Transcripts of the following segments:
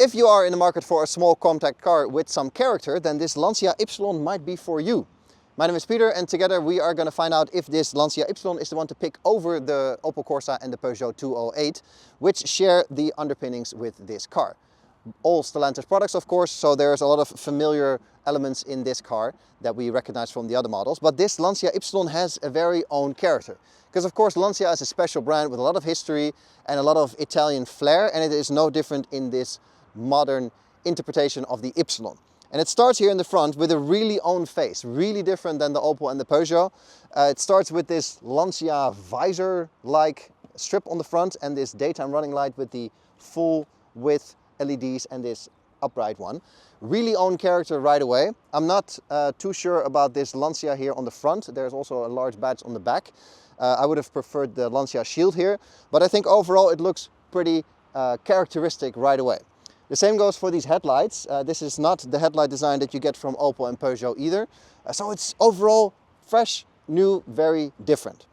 If you are in the market for a small compact car with some character, then this LANCIA Ypsilon might be for you. My name is Peter, and together we are going to find out if this LANCIA Ypsilon is the one to pick over the Opel Corsa and the Peugeot 208, which share the underpinnings with this car. All Stelantis products, of course, so there's a lot of familiar elements in this car that we recognize from the other models. But this LANCIA Ypsilon has a very own character. Because of course LANCIA is a special brand with a lot of history and a lot of Italian flair, and it is no different in this modern interpretation of the Ypsilon. And it starts here in the front with a really own face, really different than the Opel and the Peugeot. It starts with this LANCIA visor-like strip on the front and this daytime running light with the full width LEDs and this upright one. Really own character right away. I'm not too sure about this LANCIA here on the front. There's also a large badge on the back. I would have preferred the LANCIA shield here, but I think overall it looks pretty characteristic right away. The same goes for these headlights. This is not the headlight design that you get from Opel and Peugeot either. So it's overall fresh, new, very different.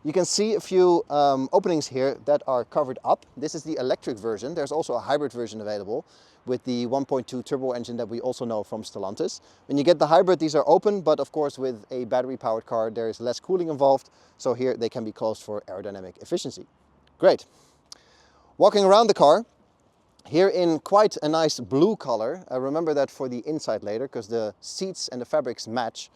You can see a few openings here that are covered up. This is the electric version. There's also a hybrid version available with the 1.2 turbo engine that we also know from Stelantis. When you get the hybrid, these are open, but of course with a battery-powered car, there is less cooling involved. So here they can be closed for aerodynamic efficiency. Great. Walking around the car, here in quite a nice blue color. Remember that for the inside later, because the seats and the fabrics match.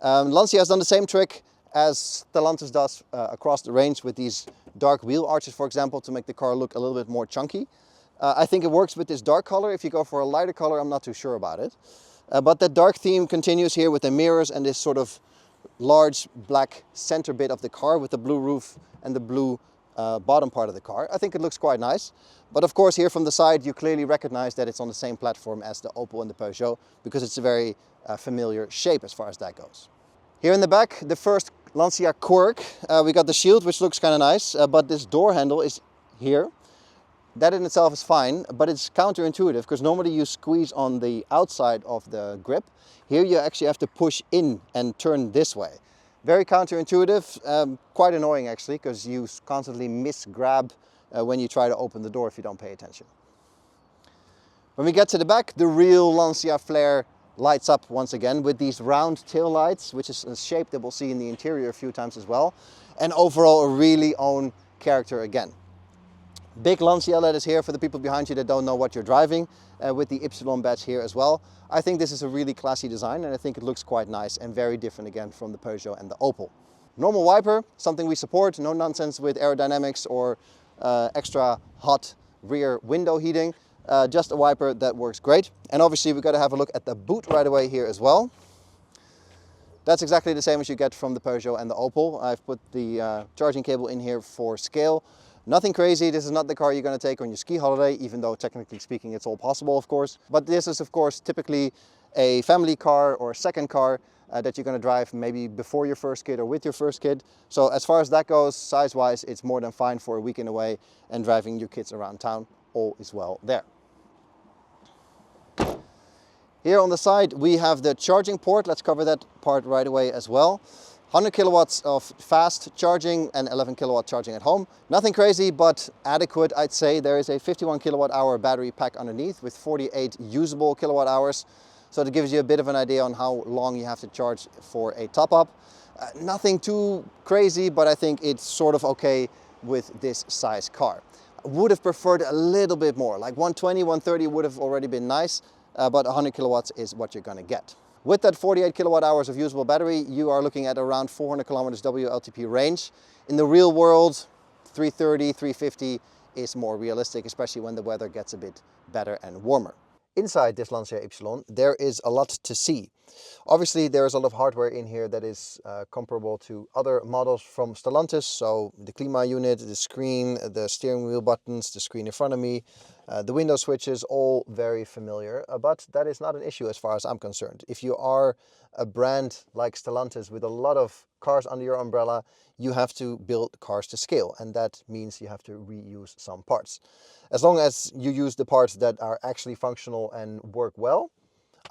LANCIA has done the same trick as Stelantis does across the range with these dark wheel arches, for example, to make the car look a little bit more chunky. I think it works with this dark color. If you go for a lighter color, I'm not too sure about it. But that dark theme continues here with the mirrors and this sort of large black center bit of the car with the blue roof and the blue bottom part of the car. I think it looks quite nice. But of course here from the side you clearly recognize that it's on the same platform as the Opel and the Peugeot, because it's a very familiar shape as far as that goes. Here in the back, the first LANCIA quirk, we got the shield, which looks kind of nice, but this door handle is here. That in itself is fine, but it's counterintuitive because normally you squeeze on the outside of the grip. Here you actually have to push in and turn this way. Very counterintuitive, quite annoying actually, because you constantly misgrab when you try to open the door if you don't pay attention. When we get to the back, the real LANCIA flair lights up once again with these round tail lights, which is a shape that we'll see in the interior a few times as well. And overall a really own character again. Big LANCIA letters here for the people behind you that don't know what you're driving, with the Ypsilon badge here as well. I think this is a really classy design, and I think it looks quite nice and very different again from the Peugeot and the Opel. Normal wiper, something we support, no nonsense with aerodynamics or extra hot rear window heating. Just a wiper that works great. And obviously we've got to have a look at the boot right away here as well. That's exactly the same as you get from the Peugeot and the Opel. I've put the charging cable in here for scale. Nothing crazy. This is not the car you're going to take on your ski holiday, even though technically speaking it's all possible, of course. But this is of course typically a family car or a second car that you're going to drive maybe before your first kid or with your first kid. So as far as that goes, size-wise, it's more than fine for a weekend away and driving your kids around town. All is well there. Here on the side we have the charging port. Let's cover that part right away as well. 100 kilowatts of fast charging and 11 kilowatt charging at home. Nothing crazy, but adequate, I'd say. There is a 51 kilowatt hour battery pack underneath with 48 usable kilowatt hours. So that gives you a bit of an idea on how long you have to charge for a top-up. Nothing too crazy, but I think it's sort of okay with this size car. I would have preferred a little bit more, like 120, 130 would have already been nice, but 100 kilowatts is what you're gonna get. With that 48 kilowatt hours of usable battery, you are looking at around 400 kilometers WLTP range. In the real world, 330, 350 is more realistic, especially when the weather gets a bit better and warmer. Inside this LANCIA Ypsilon, there is a lot to see. Obviously, there is a lot of hardware in here that is comparable to other models from Stelantis. So the Klima unit, the screen, the steering wheel buttons, the screen in front of me, the window switches, all very familiar. But that is not an issue as far as I'm concerned. If you are a brand like Stelantis with a lot of cars under your umbrella, you have to build cars to scale, and that means you have to reuse some parts. As long as you use the parts that are actually functional and work well,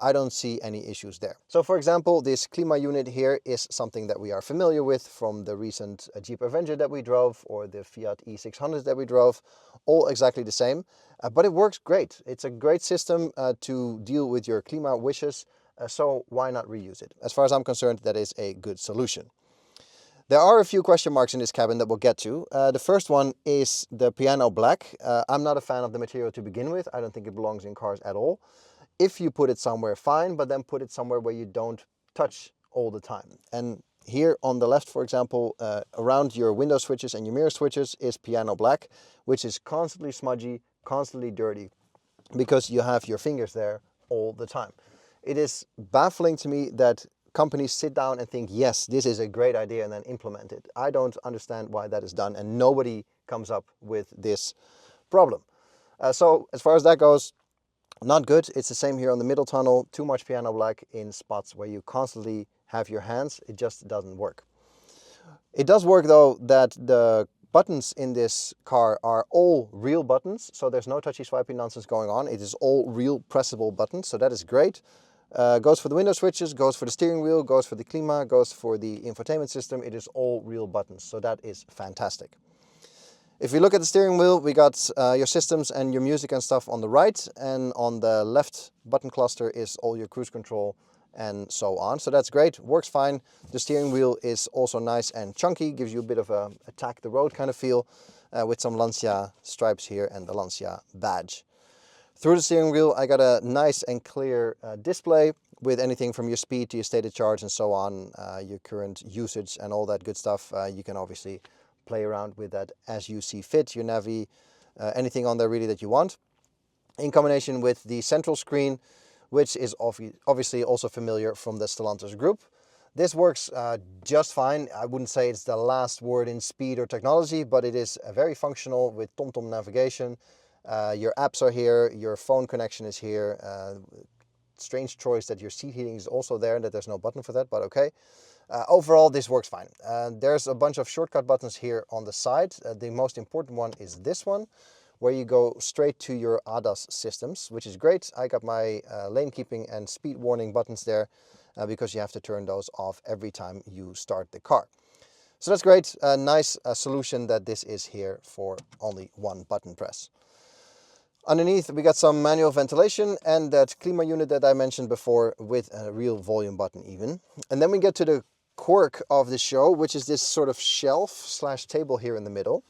I don't see any issues there. So for example, this Klima unit here is something that we are familiar with from the recent Jeep Avenger that we drove, or the Fiat E600 that we drove, all exactly the same, but it works great. It's a great system to deal with your Klima wishes, so why not reuse it? As far as I'm concerned, that is a good solution. There are a few question marks in this cabin that we'll get to. The first one is the piano black. I'm not a fan of the material to begin with. I don't think it belongs in cars at all. If you put it somewhere, fine, but then put it somewhere where you don't touch all the time. And here on the left, for example, around your window switches and your mirror switches is piano black, which is constantly smudgy, constantly dirty, because you have your fingers there all the time. It is baffling to me that companies sit down and think, yes, this is a great idea, and then implement it. I don't understand why that is done, and nobody comes up with this problem. So as far as that goes, not good. It's the same here on the middle tunnel. Too much piano black in spots where you constantly have your hands. It just doesn't work. It does work though that the buttons in this car are all real buttons, so there's no touchy swipey nonsense going on. It is all real pressable buttons, so that is great. Goes for the window switches, goes for the steering wheel, goes for the Klima, goes for the infotainment system. It is all real buttons, so that is fantastic. If you look at the steering wheel, we got your systems and your music and stuff on the right, and on the left button cluster is all your cruise control and so on. So that's great, works fine. The steering wheel is also nice and chunky, gives you a bit of a attack the road kind of feel, with some Lancia stripes here and the Lancia badge. Through the steering wheel, I got a nice and clear display with anything from your speed to your state of charge and so on, your current usage and all that good stuff. You can obviously play around with that as you see fit, your Navi, anything on there really that you want. In combination with the central screen, which is obviously also familiar from the Stelantis group. This works just fine. I wouldn't say it's the last word in speed or technology, but it is very functional with TomTom navigation. Your apps are here, your phone connection is here. Strange choice that your seat heating is also there and that there's no button for that, but okay. Overall, this works fine. There's a bunch of shortcut buttons here on the side. The most important one is this one, where you go straight to your ADAS systems, which is great. I got my lane keeping and speed warning buttons there because you have to turn those off every time you start the car. So that's great. A nice solution that this is here for only one button press. Underneath, we got some manual ventilation and that Klima unit that I mentioned before with a real volume button even. And then we get to the quirk of the show, which is this sort of shelf slash table here in the middle.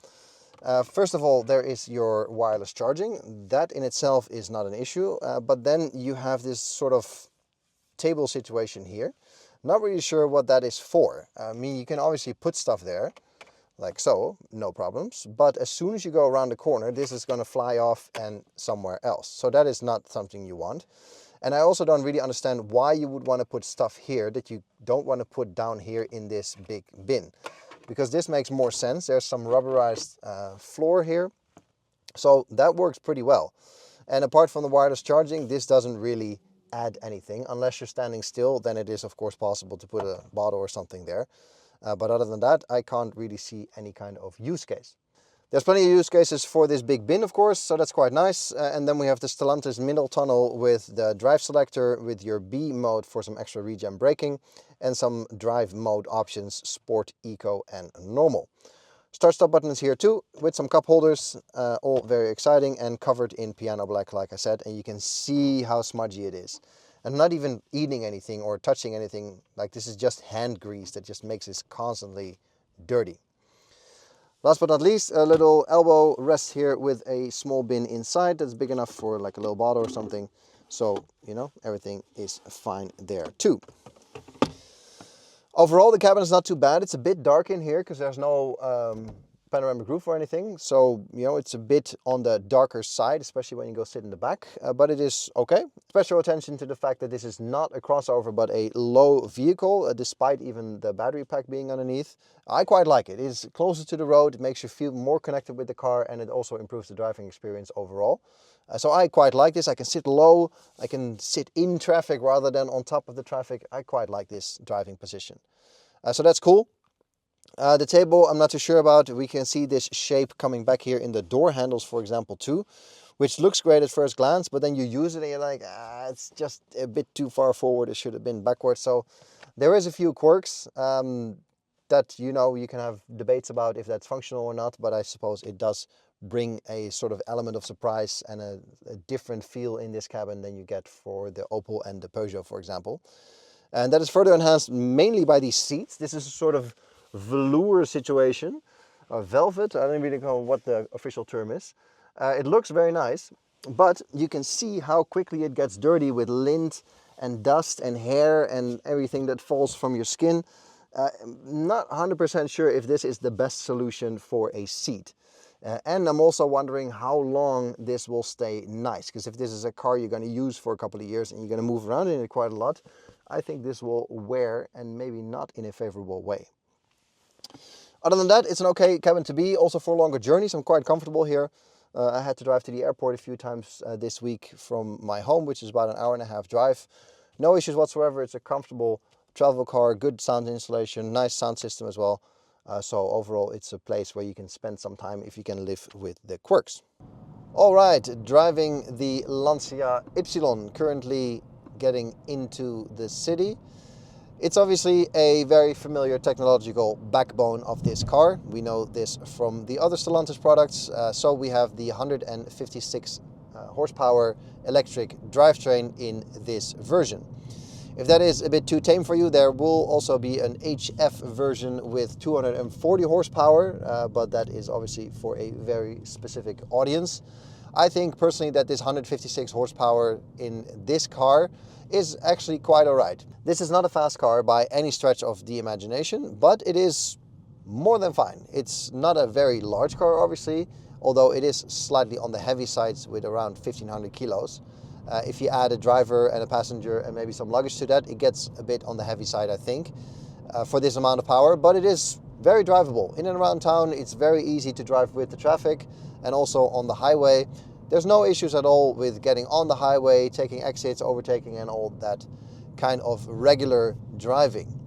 First of all, there is your wireless charging. That in itself is not an issue, but then you have this sort of table situation here. Not really sure what that is for. I mean, you can obviously put stuff there, like so, no problems. But as soon as you go around the corner, this is going to fly off and somewhere else. So that is not something you want. And I also don't really understand why you would want to put stuff here that you don't want to put down here in this big bin. Because this makes more sense. There's some rubberized floor here. So that works pretty well. And apart from the wireless charging, this doesn't really add anything. Unless you're standing still, then it is of course possible to put a bottle or something there. But other than that, I can't really see any kind of use case. There's plenty of use cases for this big bin, of course, so that's quite nice. And then we have the Stelantis middle tunnel with the drive selector, with your B mode for some extra regen braking, and some drive mode options, Sport, Eco, and Normal. Start-stop button is here too, with some cup holders, all very exciting and covered in piano black, like I said, and you can see how smudgy it is. And not even eating anything or touching anything, like this is just hand grease that just makes this constantly dirty. Last but not least, a little elbow rest here with a small bin inside that's big enough for like a little bottle or something. So, you know, everything is fine there too. Overall, the cabin is not too bad. It's a bit dark in here because there's no panoramic roof or anything. So, you know, it's a bit on the darker side, especially when you go sit in the back, but it is okay. Special attention to the fact that this is not a crossover, but a low vehicle, despite even the battery pack being underneath. I quite like it. It is closer to the road. It makes you feel more connected with the car, and it also improves the driving experience overall. So I quite like this. I can sit low. I can sit in traffic rather than on top of the traffic. I quite like this driving position. So that's cool. The table, I'm not too sure about. We can see this shape coming back here in the door handles, for example, too, which looks great at first glance, but then you use it and you're like, it's just a bit too far forward. It should have been backwards. So there is a few quirks that, you know, you can have debates about if that's functional or not, but I suppose it does bring a sort of element of surprise and a different feel in this cabin than you get for the Opel and the Peugeot, for example. And that is further enhanced mainly by these seats. This is a sort of velour situation, or velvet, I don't really know what the official term is. It looks very nice, but you can see how quickly it gets dirty with lint and dust and hair and everything that falls from your skin. Not 100% sure if this is the best solution for a seat. And I'm also wondering how long this will stay nice, because if this is a car you're going to use for a couple of years and you're going to move around in it quite a lot, I think this will wear, and maybe not in a favorable way. Other than that, it's an okay cabin to be. Also for longer journeys, I'm quite comfortable here. I had to drive to the airport a few times this week from my home, which is about an hour-and-a-half drive. No issues whatsoever. It's a comfortable travel car, good sound installation, nice sound system as well. So overall, it's a place where you can spend some time if you can live with the quirks. All right, driving the LANCIA Ypsilon, currently getting into the city. It's obviously a very familiar technological backbone of this car. We know this from the other Stelantis products. So we have the 156 horsepower electric drivetrain in this version. If that is a bit too tame for you, there will also be an HF version with 240 horsepower, but that is obviously for a very specific audience. I think personally that this 156 horsepower in this car is actually quite alright. This is not a fast car by any stretch of the imagination, but it is more than fine. It's not a very large car, obviously, although it is slightly on the heavy sides with around 1,500 kilos. If you add a driver and a passenger and maybe some luggage to that, it gets a bit on the heavy side, I think, for this amount of power, but it is very drivable. In and around town, it's very easy to drive with the traffic, and also on the highway. There's no issues at all with getting on the highway, taking exits, overtaking, and all that kind of regular driving.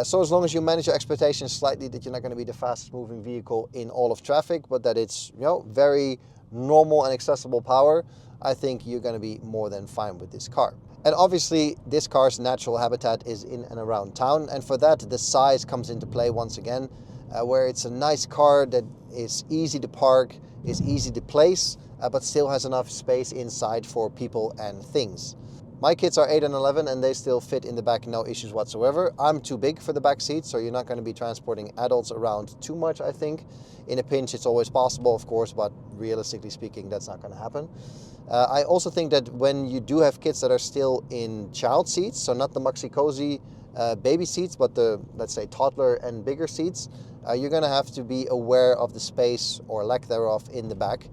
So as long as you manage your expectations slightly that you're not going to be the fastest moving vehicle in all of traffic, but that it's, you know, very normal and accessible power, I think you're going to be more than fine with this car. And obviously this car's natural habitat is in and around town, and for that the size comes into play once again, where it's a nice car that is easy to park, is easy to place, but still has enough space inside for people and things. My kids are 8 and 11 and they still fit in the back, no issues whatsoever. I'm too big for the back seat, so you're not going to be transporting adults around too much, I think. In a pinch it's always possible, of course, but realistically speaking that's not going to happen. I also think that when you do have kids that are still in child seats, so not the maxi cozy baby seats, but the, let's say, toddler and bigger seats, you're going to have to be aware of the space or lack thereof in the back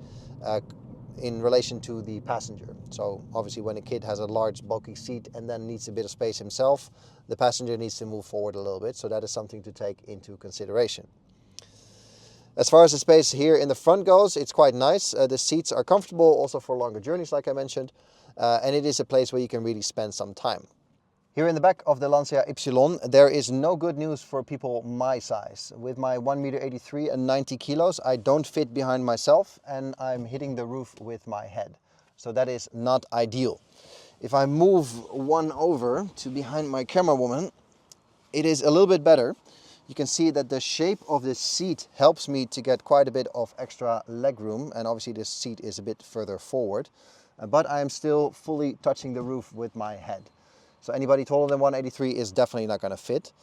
in relation to the passenger. So obviously when a kid has a large bulky seat and then needs a bit of space himself, the passenger needs to move forward a little bit. So that is something to take into consideration. As far as the space here in the front goes, it's quite nice. The seats are comfortable also for longer journeys, like I mentioned, and it is a place where you can really spend some time. Here in the back of the LANCIA Ypsilon, there is no good news for people my size. With my 1,83 m and 90 kilos, I don't fit behind myself and I'm hitting the roof with my head. So that is not ideal. If I move one over to behind my camera woman, it is a little bit better. You can see that the shape of the seat helps me to get quite a bit of extra leg room, and obviously this seat is a bit further forward, but I am still fully touching the roof with my head. So anybody taller than 183 is definitely not going to fit.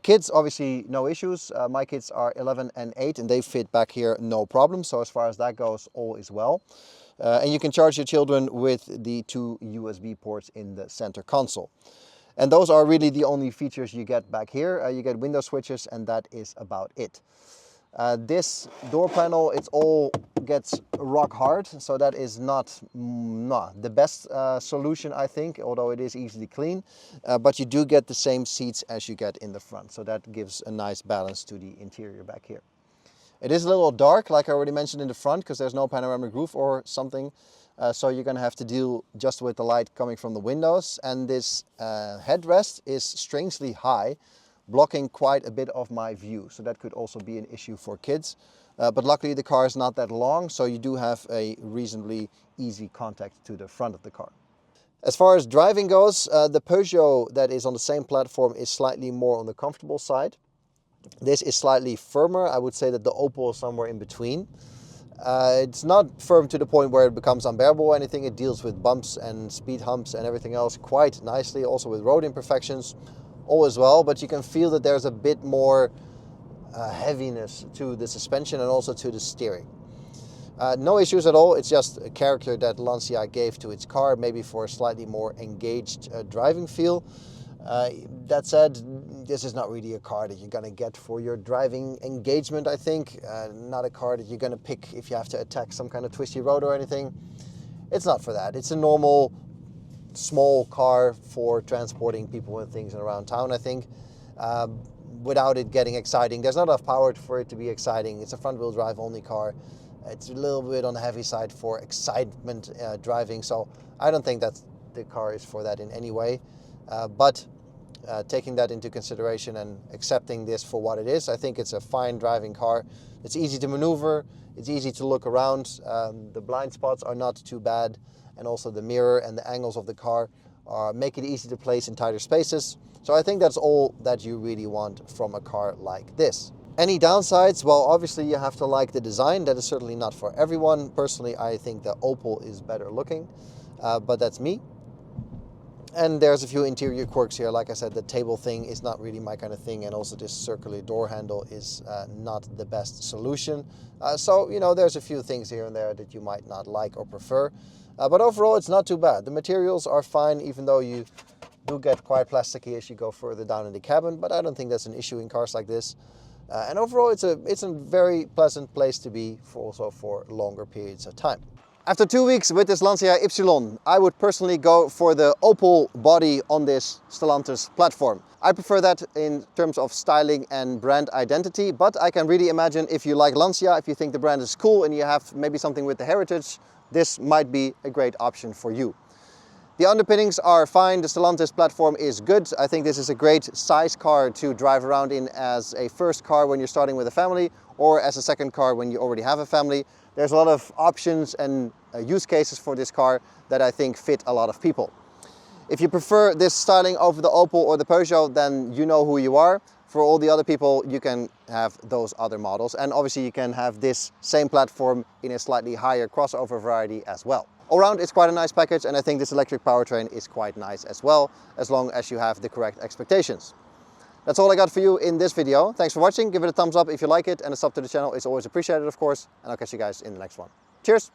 Kids, obviously no issues. My kids are 11 and 8 and they fit back here no problem. So as far as that goes, all is well. And you can charge your children with the 2 USB ports in the center console. And those are really the only features you get back here. You get window switches and that is about it. This door panel, it all gets rock hard, so that is not the best solution, I think, although it is easily clean. But you do get the same seats as you get in the front, so that gives a nice balance to the interior back here. It is a little dark, like I already mentioned in the front, because there's no panoramic roof or something. So you're going to have to deal just with the light coming from the windows. And this headrest is strangely high, blocking quite a bit of my view. So that could also be an issue for kids. but luckily the car is not that long, so you do have a reasonably easy contact to the front of the car. As far as driving goes, the Peugeot that is on the same platform is slightly more on the comfortable side. This is slightly firmer. I would say that the Opel is somewhere in between. It's not firm to the point where it becomes unbearable or anything. It deals with bumps and speed humps and everything else quite nicely, also with road imperfections, all as well, but you can feel that there's a bit more heaviness to the suspension and also to the steering. No issues at all. It's just a character that Lancia gave to its car, maybe for a slightly more engaged driving feel. That said, this is not really a car that you're going to get for your driving engagement, I think. Not a car that you're going to pick if you have to attack some kind of twisty road or anything. It's not for that. It's a normal, small car for transporting people and things around town, I think. Without it getting exciting. There's not enough power for it to be exciting. It's a front-wheel drive only car. It's a little bit on the heavy side for excitement driving, so I don't think that the car is for that in any way. But taking that into consideration and accepting this for what it is, I think it's a fine driving car. It's easy to maneuver, it's easy to look around, the blind spots are not too bad, and also the mirror and the angles of the car make it easy to place in tighter spaces. So I think that's all that you really want from a car like this. Any downsides? Well, obviously you have to like the design. That is certainly not for everyone. Personally, I think the Opel is better looking, but that's me. And there's a few interior quirks here. Like I said, the table thing is not really my kind of thing, and also this circular door handle is not the best solution. So, you know, there's a few things here and there that you might not like or prefer. But overall, it's not too bad. The materials are fine, even though you do get quite plasticky as you go further down in the cabin, but I don't think that's an issue in cars like this. And overall, it's a very pleasant place to be, also for longer periods of time. After 2 weeks with this Lancia Ypsilon, I would personally go for the Opel body on this Stelantis platform. I prefer that in terms of styling and brand identity, but I can really imagine if you like Lancia, if you think the brand is cool and you have maybe something with the heritage, this might be a great option for you. The underpinnings are fine, the Stelantis platform is good. I think this is a great size car to drive around in as a first car when you're starting with a family, or as a second car when you already have a family. There's a lot of options and use cases for this car that I think fit a lot of people. If you prefer this styling over the Opel or the Peugeot, then you know who you are. For all the other people, you can have those other models. And obviously you can have this same platform in a slightly higher crossover variety as well. All around, it's quite a nice package, and I think this electric powertrain is quite nice as well, as long as you have the correct expectations. That's all I got for you in this video. Thanks for watching. Give it a thumbs up if you like it, and a sub to the channel is always appreciated, of course. And I'll catch you guys in the next one. Cheers!